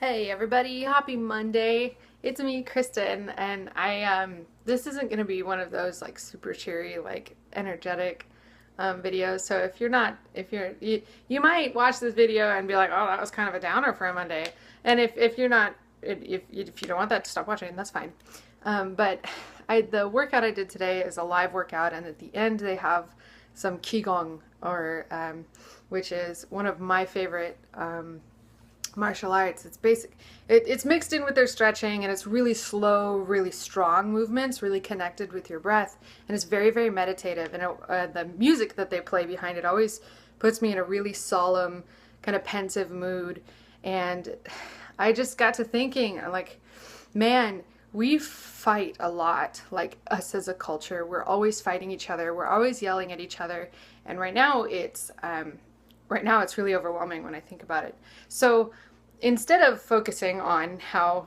Hey everybody, happy Monday. It's me, Kristen, and this isn't gonna be one of those like super cheery, like energetic videos. So you might watch this video and be like, oh, that was kind of a downer for a Monday. And if you're not, if you don't want that, stop watching, that's fine. But the workout I did today is a live workout, and at the end they have some Qigong, which is one of my favorite martial arts. It's mixed in with their stretching, and it's really slow, really strong movements, really connected with your breath, and it's very, very meditative. And the music that they play behind it always puts me in a really solemn, kind of pensive mood. And I just got to thinking, like, man, we fight a lot, like us as a culture. We're always fighting each other. We're always yelling at each other. And right now it's really overwhelming when I think about it. So instead of focusing on how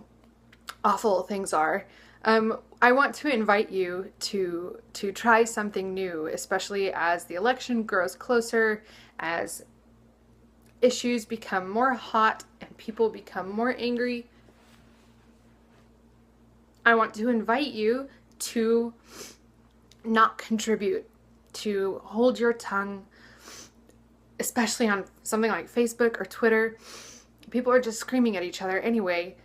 awful things are, I want to invite you to try something new, especially as the election grows closer, as issues become more hot and people become more angry. I want to invite you to not contribute, to hold your tongue, especially on something like Facebook or Twitter. People are just screaming at each other anyway,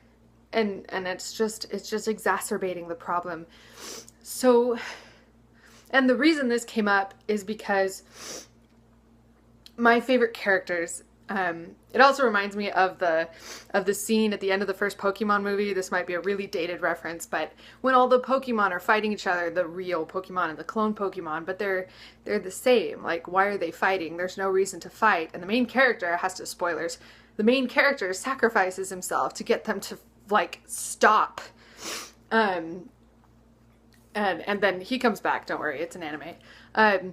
and it's just exacerbating the problem. So, and the reason this came up is because my favorite characters, it also reminds me of the scene at the end of the first Pokemon movie. This might be a really dated reference, but when all the Pokemon are fighting each other, the real Pokemon and the clone Pokemon, but they're the same. Like, why are they fighting? There's no reason to fight. And the main character has to, spoilers, the main character sacrifices himself to get them to, like, stop. And then he comes back, don't worry, it's an anime.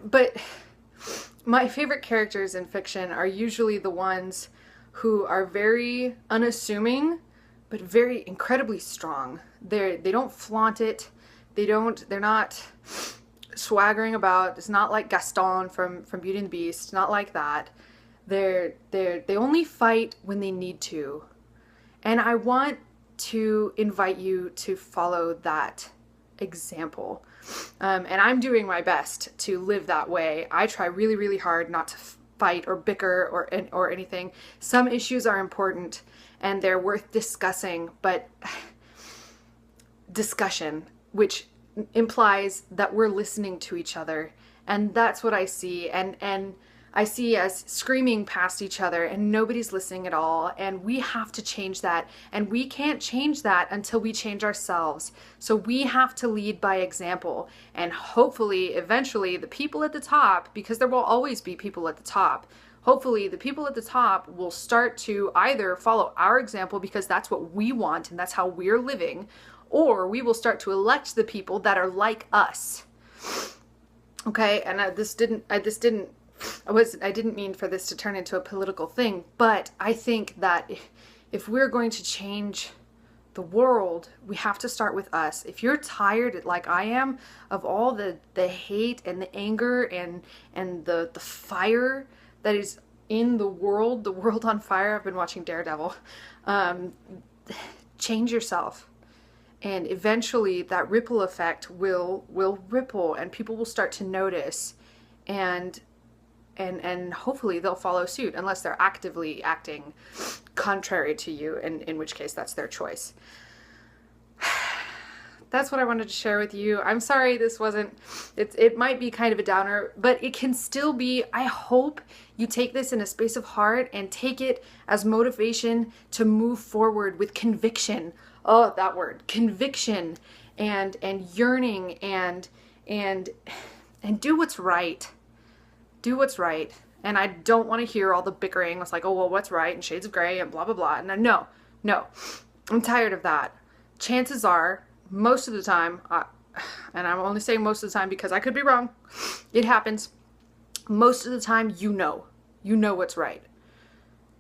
But my favorite characters in fiction are usually the ones who are very unassuming, but very incredibly strong. They don't flaunt it. They're not swaggering about. It's not like Gaston from Beauty and the Beast. Not like that. They only fight when they need to. And I want to invite you to follow that example. And I'm doing my best to live that way. I try really, really hard not to fight or bicker or anything. Some issues are important and they're worth discussing, but discussion, which implies that we're listening to each other. And that's what I see. And I see us screaming past each other and nobody's listening at all. And we have to change that. And we can't change that until we change ourselves. So we have to lead by example. And hopefully, eventually, the people at the top, because there will always be people at the top, hopefully the people at the top will start to either follow our example because that's what we want and that's how we're living, or we will start to elect the people that are like us. Okay, and I didn't mean for this to turn into a political thing, but I think that if we're going to change the world, we have to start with us. If you're tired, like I am, of all the hate and the anger and the fire that is in the world on fire. I've been watching Daredevil. Change yourself. And eventually that ripple effect will ripple and people will start to notice, and hopefully they'll follow suit unless they're actively acting contrary to you, and in which case that's their choice. That's what I wanted to share with you. I'm sorry it might be kind of a downer, but it can still be. I hope you take this in a space of heart and take it as motivation to move forward with conviction. Oh, that word, conviction, and yearning, and do what's right. Do what's right. And I don't want to hear all the bickering. It's like, oh, well, what's right, and shades of gray, and blah, blah, blah. And no. I'm tired of that. Chances are, most of the time, and I'm only saying most of the time because I could be wrong, it happens. Most of the time, you know what's right.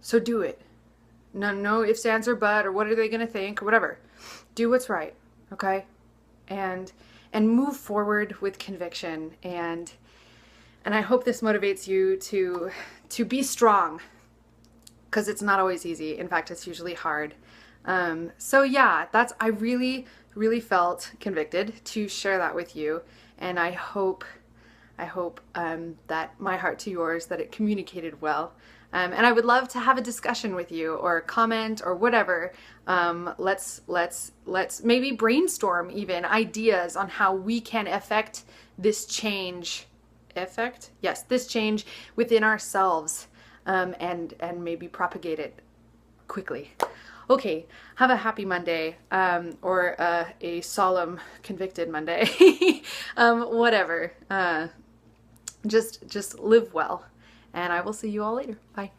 So do it. No ifs, ands, or but, or what are they going to think, or whatever. Do what's right, okay? And move forward with conviction, and I hope this motivates you to be strong, because it's not always easy. In fact, it's usually hard. So yeah, I really, really felt convicted to share that with you. And I hope that my heart to yours, that it communicated well. And I would love to have a discussion with you, or comment, or whatever. Let's maybe brainstorm even ideas on how we can affect this change. Yes, this change within ourselves, and maybe propagate it quickly. Okay, have a happy Monday, or a solemn convicted Monday. Whatever. Just live well, and I will see you all later. Bye.